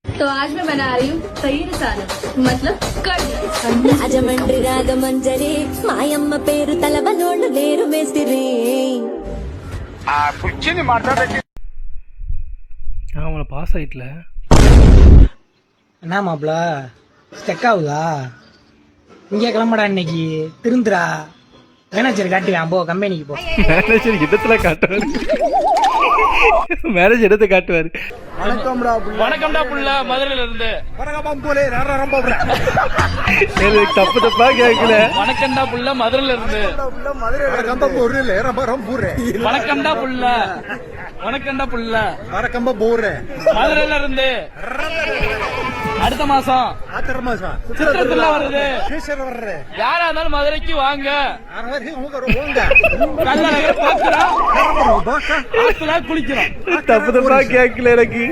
तो आज मैं बना रही हूँ तैर सालन मतलब कढ़ी। రాజమండ్రి రాగమంజరి మాయమ్మ పేరు తలవనోళ్ళు లేరు మేస్తిరి அவனை பாஸ் ஆயிட்டல. என்ன மாப்பிள ஸ்டெக் ஆகுதா? இங்கே கிளம்படா, இன்னைக்கு திருந்துரா. மேனேஜர் காட்டுவேன், போ கம்பெனிக்கு போ. மேனேஜர் இடத்துல காட்டுவாரு. மேனேஜர் இடத்தை காட்டுவாரு. வணக்கம்டா புள்ள, மதுரையில இருந்து. தப்பு தப்பா கேட்கல. வணக்கம்டா புள்ள, மதுரையில இருந்து. வணக்கம்டா புள்ள, வணக்கம்டா புள்ள, மதுரையில இருந்து. அடுத்த மாசம் சித்திரத்துல வருது. யாரா இருந்தாலும் மதுரைக்கு வாங்க. கல்லழகர் பாக்குறோம், குளிக்கிறோம். தப்பு தப்பா கேட்கல எனக்கு.